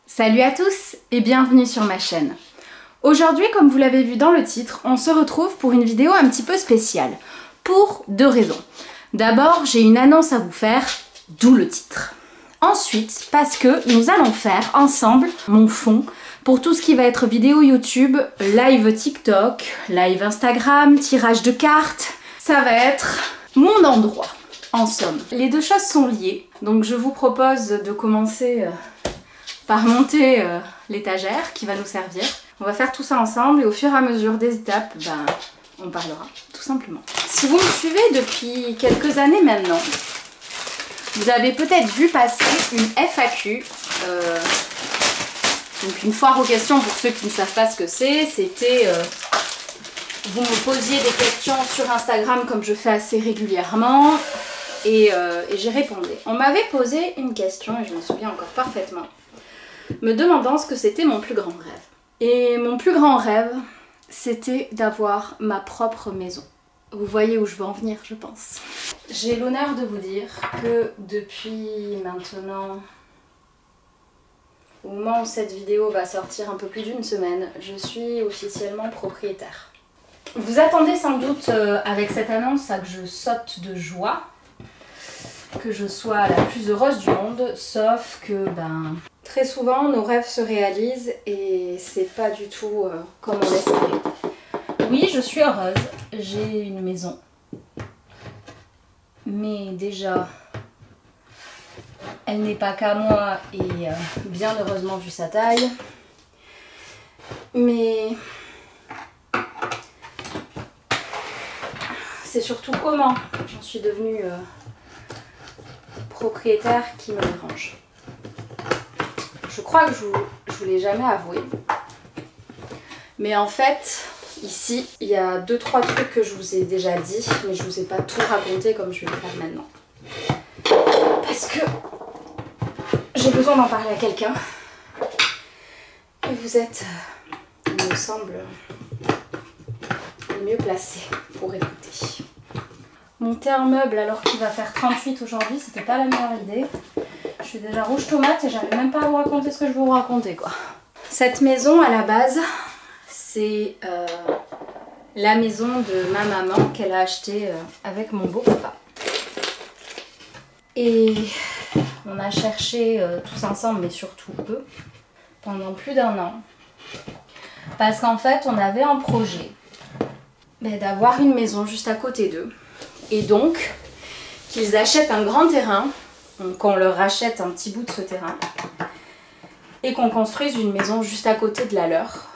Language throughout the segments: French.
Salut à tous et bienvenue sur ma chaîne. Aujourd'hui, comme vous l'avez vu dans le titre, on se retrouve pour une vidéo un petit peu spéciale. Pour deux raisons. D'abord, j'ai une annonce à vous faire, d'où le titre. Ensuite, parce que nous allons faire ensemble mon fond pour tout ce qui va être vidéo YouTube, live TikTok, live Instagram, tirage de cartes. Ça va être mon endroit, en somme. Les deux choses sont liées, donc je vous propose de commencer par monter l'étagère qui va nous servir. On va faire tout ça ensemble et au fur et à mesure des étapes, on parlera tout simplement. Si vous me suivez depuis quelques années maintenant, vous avez peut-être vu passer une FAQ, donc une foire aux questions pour ceux qui ne savent pas ce que c'est. C'était, vous me posiez des questions sur Instagram comme je fais assez régulièrement et j'y répondais. On m'avait posé une question et je m'en souviens encore parfaitement, me demandant ce que c'était mon plus grand rêve. Et mon plus grand rêve, c'était d'avoir ma propre maison. Vous voyez où je veux en venir, je pense. J'ai l'honneur de vous dire que depuis maintenant, au moment où cette vidéo va sortir, un peu plus d'une semaine, je suis officiellement propriétaire. Vous attendez sans doute avec cette annonce à que je saute de joie, que je sois la plus heureuse du monde, sauf que très souvent nos rêves se réalisent et c'est pas du tout comme on l'espérait. Oui, je suis heureuse, j'ai une maison, mais déjà elle n'est pas qu'à moi et bien heureusement vu sa taille, mais c'est surtout comment j'en suis devenue propriétaire qui me dérange. Je crois que je vous l'ai jamais avoué, mais en fait ici il y a 2-3 trucs que je vous ai déjà dit, mais je vous ai pas tout raconté comme je vais le faire maintenant, parce que j'ai besoin d'en parler à quelqu'un et vous êtes, il me semble, le mieux placé pour écouter. Monter un meuble alors qu'il va faire 38 aujourd'hui, c'était pas la meilleure idée. Je suis déjà rouge tomate et j'arrive même pas à vous raconter ce que je veux vous raconter, quoi. Cette maison, à la base, c'est la maison de ma maman qu'elle a achetée avec mon beau-papa. Et on a cherché tous ensemble, mais surtout eux, pendant plus d'1 an. Parce qu'en fait, on avait un projet d'avoir une maison juste à côté d'eux. Et donc, qu'ils achètent un grand terrain, qu'on leur rachète un petit bout de ce terrain, et qu'on construise une maison juste à côté de la leur,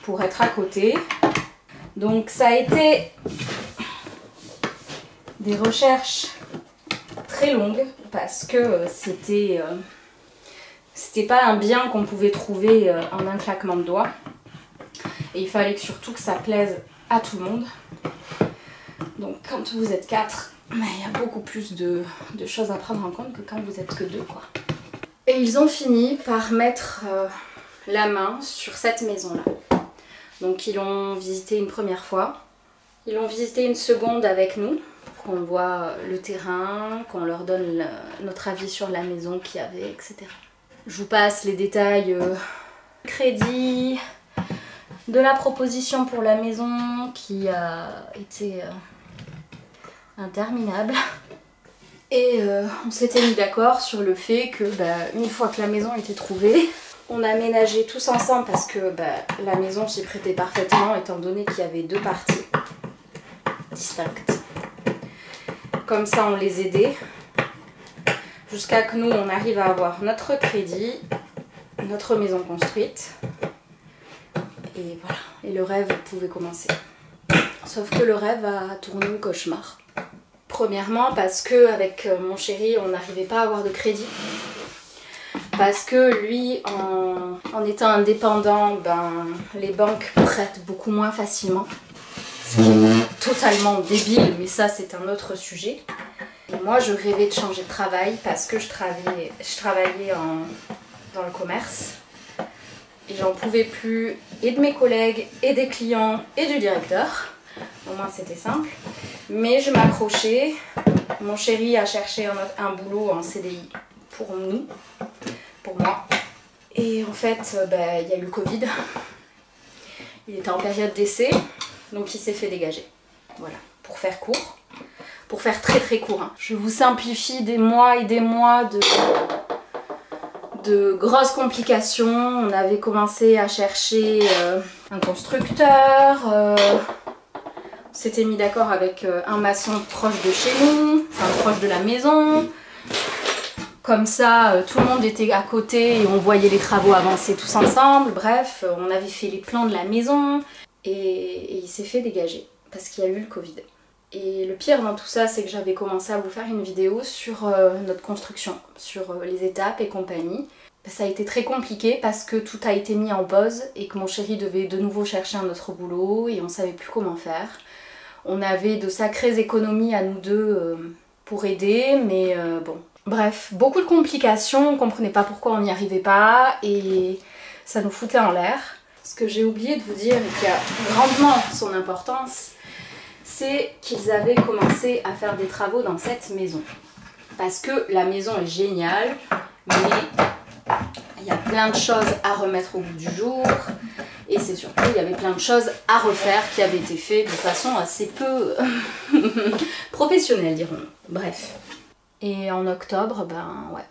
pour être à côté. Donc ça a été des recherches très longues, parce que c'était pas un bien qu'on pouvait trouver en un claquement de doigts. Et il fallait surtout que ça plaise à tout le monde. Donc quand vous êtes 4, il y a beaucoup plus de choses à prendre en compte que quand vous êtes que 2, quoi. Et ils ont fini par mettre la main sur cette maison-là. Donc ils l'ont visité une première fois. Ils l'ont visité une seconde avec nous, pour qu'on voit le terrain, qu'on leur donne notre avis sur la maison qu'il y avait, etc. Je vous passe les détails crédit, de la proposition pour la maison qui a été interminable. Et on s'était mis d'accord sur le fait que une fois que la maison était trouvée, on aménageait tous ensemble parce que la maison s'y prêtait parfaitement étant donné qu'il y avait 2 parties distinctes. Comme ça on les aidait jusqu'à que nous on arrive à avoir notre crédit, notre maison construite et voilà, et le rêve pouvait commencer. Sauf que le rêve a tourné au cauchemar. Premièrement parce que avec mon chéri on n'arrivait pas à avoir de crédit. Parce que lui en étant indépendant, les banques prêtent beaucoup moins facilement. Ce qui est totalement débile, mais ça c'est un autre sujet. Et moi je rêvais de changer de travail parce que je travaillais dans le commerce. Et j'en pouvais plus et de mes collègues et des clients et du directeur. Au moins c'était simple. Mais je m'accrochais. Mon chéri a cherché un boulot en CDI pour nous, pour moi. Et en fait, il y a eu le Covid. Il était en période d'essai, donc il s'est fait dégager. Voilà, pour faire court. Pour faire très très court. Hein. Je vous simplifie des mois et des mois de grosses complications. On avait commencé à chercher un constructeur. On s'était mis d'accord avec un maçon proche de chez nous, enfin proche de la maison. Comme ça, tout le monde était à côté et on voyait les travaux avancer tous ensemble. Bref, on avait fait les plans de la maison et il s'est fait dégager parce qu'il y a eu le Covid. Et le pire dans tout ça, c'est que j'avais commencé à vous faire une vidéo sur notre construction, sur les étapes et compagnie. Ça a été très compliqué parce que tout a été mis en pause et que mon chéri devait de nouveau chercher un autre boulot et on savait plus comment faire. On avait de sacrées économies à nous deux pour aider, mais bon. Bref, beaucoup de complications, on comprenait pas pourquoi on n'y arrivait pas et ça nous foutait en l'air. Ce que j'ai oublié de vous dire et qui a grandement son importance, c'est qu'ils avaient commencé à faire des travaux dans cette maison. Parce que la maison est géniale, mais il y a plein de choses à remettre au bout du jour. Et c'est surtout, il y avait plein de choses à refaire qui avaient été faites de façon assez peu professionnelle, dirons-nous. Bref. Et en octobre,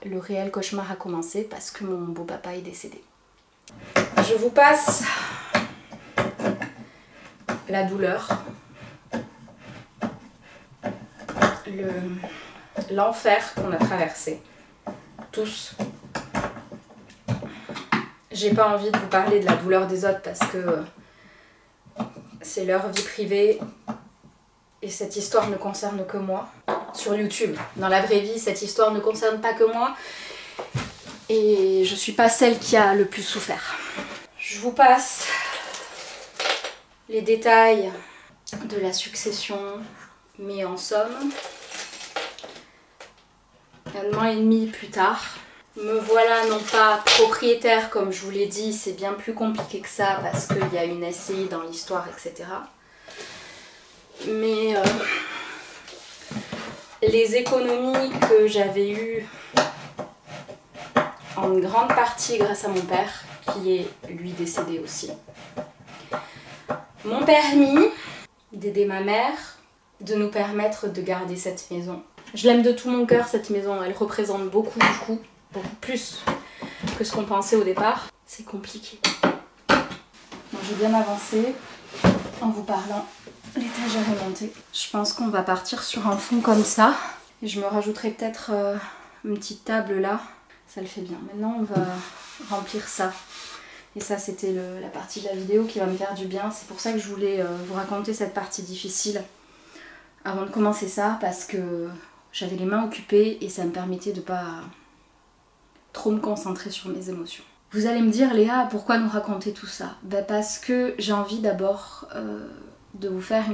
le réel cauchemar a commencé parce que mon beau-papa est décédé. Je vous passe la douleur. L'enfer qu'on a traversé, tous. J'ai pas envie de vous parler de la douleur des autres parce que c'est leur vie privée et cette histoire ne concerne que moi. Sur YouTube, dans la vraie vie, cette histoire ne concerne pas que moi et je suis pas celle qui a le plus souffert. Je vous passe les détails de la succession, mais en somme, 1 an et demi plus tard, me voilà non pas propriétaire comme je vous l'ai dit, c'est bien plus compliqué que ça parce qu'il y a une SCI dans l'histoire, etc. Mais les économies que j'avais eues en grande partie grâce à mon père, qui est lui décédé aussi, m'ont permis d'aider ma mère, de nous permettre de garder cette maison. Je l'aime de tout mon cœur cette maison, elle représente beaucoup plus que ce qu'on pensait au départ. C'est compliqué. Moi j'ai bien avancé en vous parlant. L'étagère est montée. Je pense qu'on va partir sur un fond comme ça. Et je me rajouterai peut-être une petite table là. Ça le fait bien. Maintenant on va remplir ça. Et ça c'était la partie de la vidéo qui va me faire du bien. C'est pour ça que je voulais vous raconter cette partie difficile avant de commencer ça. Parce que j'avais les mains occupées et ça me permettait de pas trop me concentrer sur mes émotions. Vous allez me dire Léa, pourquoi nous raconter tout ça? Parce que j'ai envie d'abord de vous faire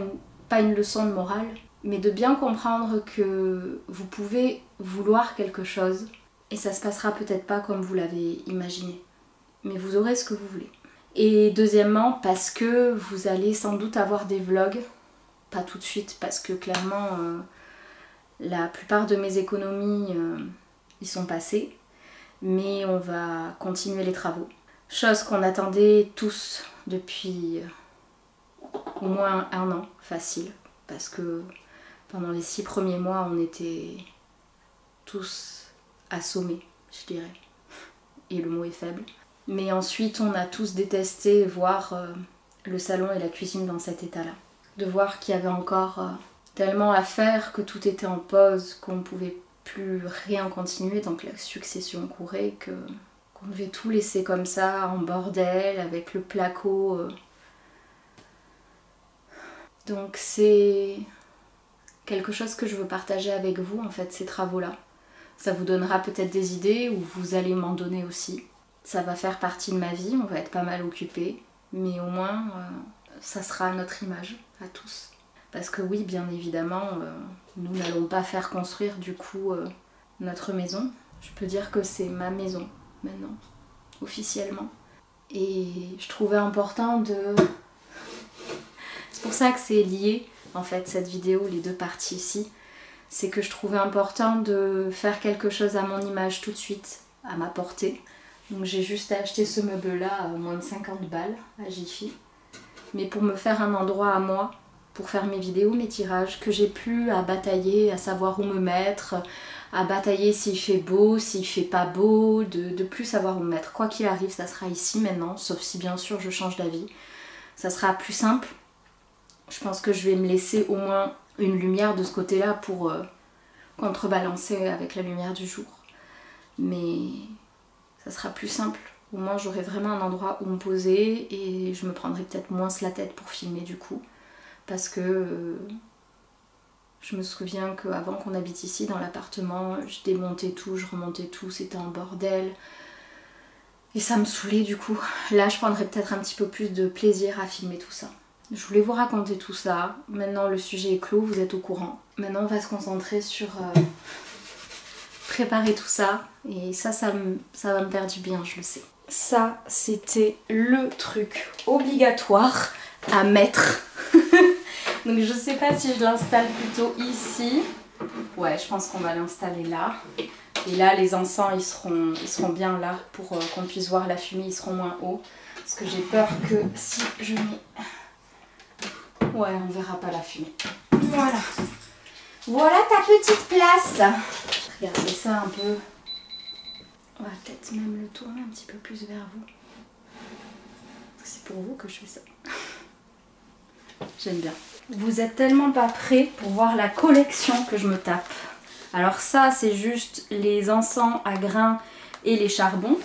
pas une leçon de morale, mais de bien comprendre que vous pouvez vouloir quelque chose et ça se passera peut-être pas comme vous l'avez imaginé, mais vous aurez ce que vous voulez. Et deuxièmement, parce que vous allez sans doute avoir des vlogs, pas tout de suite, parce que clairement la plupart de mes économies y sont passées, mais on va continuer les travaux. Chose qu'on attendait tous depuis au moins 1 an, facile, parce que pendant les 6 premiers mois, on était tous assommés, je dirais, et le mot est faible. Mais ensuite, on a tous détesté voir le salon et la cuisine dans cet état-là. De voir qu'il y avait encore tellement à faire, que tout était en pause, qu'on ne pouvait plus rien continuer, donc la succession courait, qu'on devait tout laisser comme ça, en bordel, avec le placo. Donc c'est quelque chose que je veux partager avec vous, en fait, ces travaux-là. Ça vous donnera peut-être des idées, ou vous allez m'en donner aussi. Ça va faire partie de ma vie, on va être pas mal occupés, mais au moins, ça sera notre image à tous. Parce que oui, bien évidemment, nous n'allons pas faire construire du coup notre maison. Je peux dire que c'est ma maison maintenant, officiellement. Et je trouvais important de... C'est pour ça que c'est lié, en fait, cette vidéo, les deux parties ici. C'est que je trouvais important de faire quelque chose à mon image tout de suite, à ma portée. Donc j'ai juste acheté ce meuble-là à moins de 50 balles à Jiffy. Mais pour me faire un endroit à moi, pour faire mes vidéos, mes tirages, que j'ai plus à batailler, à savoir où me mettre, à batailler s'il fait beau, s'il fait pas beau, de plus savoir où me mettre. Quoi qu'il arrive, ça sera ici maintenant, sauf si bien sûr je change d'avis. Ça sera plus simple. Je pense que je vais me laisser au moins une lumière de ce côté-là pour contrebalancer avec la lumière du jour. Mais ça sera plus simple. Au moins j'aurai vraiment un endroit où me poser et je me prendrai peut-être moins la tête pour filmer du coup. Parce que je me souviens qu'avant qu'on habite ici dans l'appartement, je démontais tout, je remontais tout, c'était un bordel. Et ça me saoulait du coup. Là je prendrais peut-être un petit peu plus de plaisir à filmer tout ça. Je voulais vous raconter tout ça. Maintenant le sujet est clos, vous êtes au courant. Maintenant on va se concentrer sur préparer tout ça. Et ça va me faire du bien, je le sais. Ça c'était le truc obligatoire à mettre. Donc je sais pas si je l'installe plutôt ici. Ouais, je pense qu'on va l'installer là. Et là les encens ils seront bien là pour qu'on puisse voir la fumée, ils seront moins hauts. Parce que j'ai peur que si je mets... Ouais, on verra pas la fumée. Voilà. Voilà ta petite place. Regardez ça un peu. On va peut-être même le tourner un petit peu plus vers vous. Parce que c'est pour vous que je fais ça. J'aime bien. Vous êtes tellement pas prêts pour voir la collection que je me tape. Alors ça, c'est juste les encens à grains et les charbons.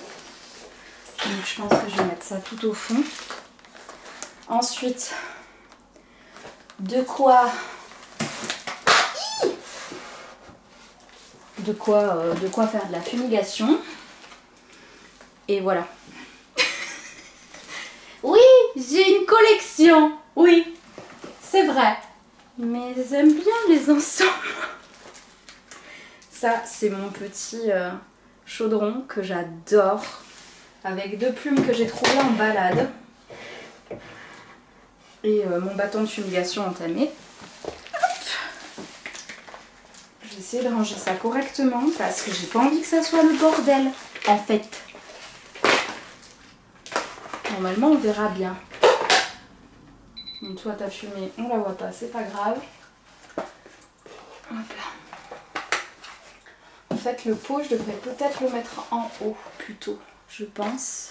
Donc je pense que je vais mettre ça tout au fond. Ensuite, de quoi faire de la fumigation. Et voilà. Oui, j'ai une collection. Oui, c'est vrai. Mais j'aime bien les encens. Ça, c'est mon petit chaudron que j'adore. Avec 2 plumes que j'ai trouvées en balade. Et mon bâton de fumigation entamé. Je vais essayer de ranger ça correctement parce que j'ai pas envie que ça soit le bordel, en fait. Normalement, on verra bien. Donc toi, ta fumée, on la voit pas, c'est pas grave. Hop là. En fait, le pot, je devrais peut-être le mettre en haut, plutôt, je pense.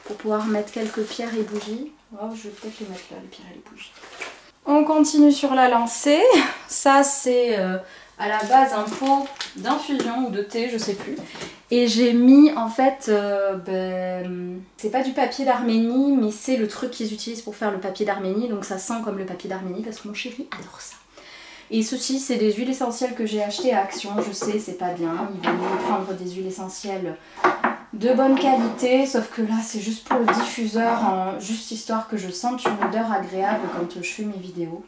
Pour pouvoir mettre quelques pierres et bougies. Oh, je vais peut-être les mettre là, les pierres et les bougies. On continue sur la lancée. Ça, c'est à la base un pot d'infusion ou de thé, je sais plus. Et j'ai mis en fait, c'est pas du papier d'Arménie, mais c'est le truc qu'ils utilisent pour faire le papier d'Arménie. Donc ça sent comme le papier d'Arménie parce que mon chéri adore ça. Et ceci, c'est des huiles essentielles que j'ai achetées à Action. Je sais, c'est pas bien. Il vaut mieux prendre des huiles essentielles de bonne qualité. Sauf que là, c'est juste pour le diffuseur, juste histoire que je sente une odeur agréable quand je fais mes vidéos.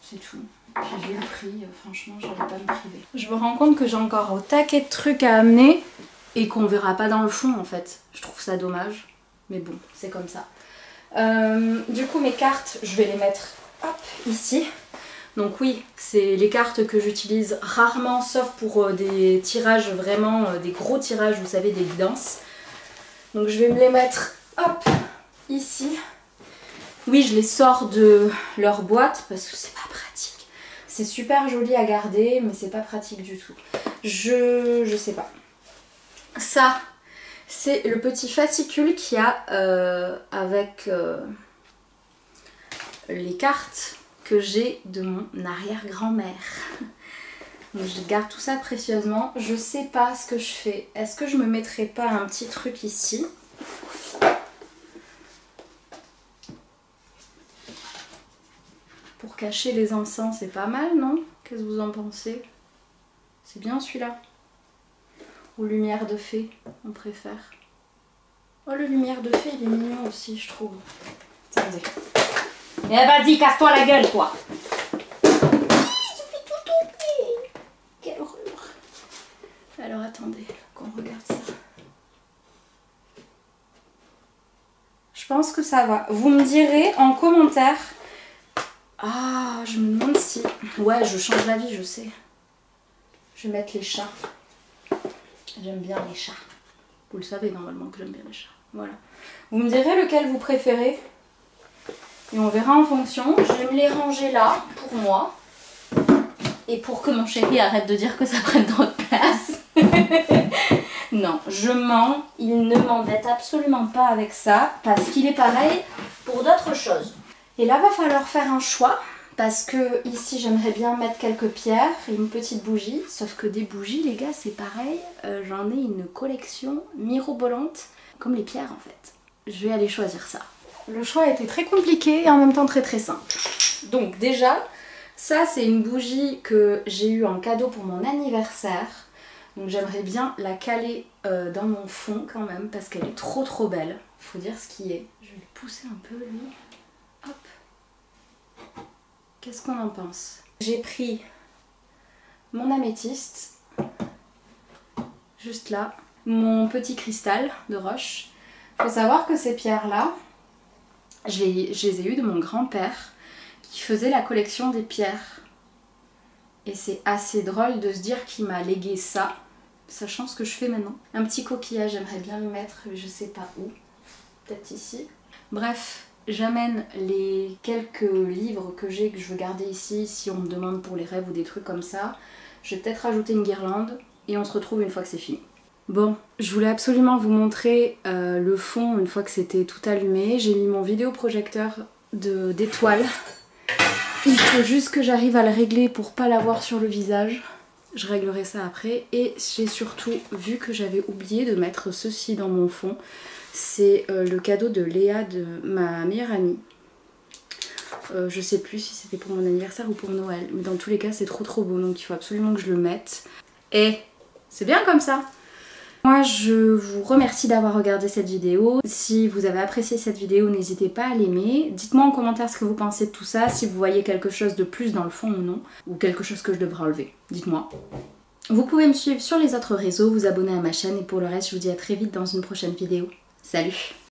C'est tout. Puis vu le prix, franchement, j'allais pas me priver. Je me rends compte que j'ai encore au taquet de trucs à amener et qu'on verra pas dans le fond en fait. Je trouve ça dommage. Mais bon, c'est comme ça. Du coup, mes cartes, je vais les mettre hop, ici. Donc oui, c'est les cartes que j'utilise rarement, sauf pour des tirages vraiment, des gros tirages, vous savez, des guidances. Donc je vais me les mettre, hop, ici. Oui, je les sors de leur boîte parce que c'est pas pratique. C'est super joli à garder, mais c'est pas pratique du tout. Je sais pas. Ça, c'est le petit fascicule qu'il y a avec les cartes que j'ai de mon arrière-grand-mère. Donc je garde tout ça précieusement. Je sais pas ce que je fais. Est-ce que je me mettrais pas un petit truc ici? Pour cacher les encens, c'est pas mal, non? Qu'est-ce que vous en pensez? C'est bien celui-là? Ou lumière de fée, on préfère. Oh, le lumière de fée, il est mignon aussi, je trouve. Attendez. Eh vas-y, casse-toi la gueule, toi. Je fais tout tomber. Quelle horreur. Alors attendez, qu'on regarde ça. Je pense que ça va. Vous me direz en commentaire. Ah, je me demande si... Ouais, je change d'avis, je sais. Je vais mettre les chats. J'aime bien les chats. Vous le savez normalement que j'aime bien les chats. Voilà. Vous me direz lequel vous préférez. Et on verra en fonction. Je vais me les ranger là, pour moi. Et pour que mon chéri arrête de dire que ça prenne trop de place. Non, je mens. Il ne m'embête absolument pas avec ça. Parce qu'il est pareil pour d'autres choses. Et là, va falloir faire un choix. Parce que ici, j'aimerais bien mettre quelques pierres et une petite bougie. Sauf que des bougies, les gars, c'est pareil. J'en ai une collection mirobolante. Comme les pierres, en fait. Je vais aller choisir ça. Le choix a été très compliqué et en même temps très très simple. Donc déjà, ça c'est une bougie que j'ai eue en cadeau pour mon anniversaire. Donc j'aimerais bien la caler dans mon fond quand même parce qu'elle est trop trop belle. Faut dire ce qui est. Je vais le pousser un peu lui. Hop. Qu'est-ce qu'on en pense? J'ai pris mon améthyste, juste là, mon petit cristal de roche. Faut savoir que ces pierres-là, je les ai eues de mon grand-père qui faisait la collection des pierres. Et c'est assez drôle de se dire qu'il m'a légué ça, sachant ce que je fais maintenant. Un petit coquillage, j'aimerais bien le mettre, je sais pas où. Peut-être ici. Bref, j'amène les quelques livres que j'ai, que je veux garder ici, si on me demande pour les rêves ou des trucs comme ça. Je vais peut-être rajouter une guirlande et on se retrouve une fois que c'est fini. Bon, je voulais absolument vous montrer le fond une fois que c'était tout allumé. J'ai mis mon vidéoprojecteur d'étoiles. Il faut juste que j'arrive à le régler pour pas l'avoir sur le visage. Je réglerai ça après. Et j'ai surtout vu que j'avais oublié de mettre ceci dans mon fond. C'est le cadeau de Léa, de ma meilleure amie. Je sais plus si c'était pour mon anniversaire ou pour Noël. Mais dans tous les cas, c'est trop trop beau. Donc il faut absolument que je le mette. Et c'est bien comme ça. Moi je vous remercie d'avoir regardé cette vidéo. Si vous avez apprécié cette vidéo, n'hésitez pas à l'aimer. Dites-moi en commentaire ce que vous pensez de tout ça, si vous voyez quelque chose de plus dans le fond ou non, ou quelque chose que je devrais enlever. Dites-moi. Vous pouvez me suivre sur les autres réseaux, vous abonner à ma chaîne et pour le reste je vous dis à très vite dans une prochaine vidéo. Salut!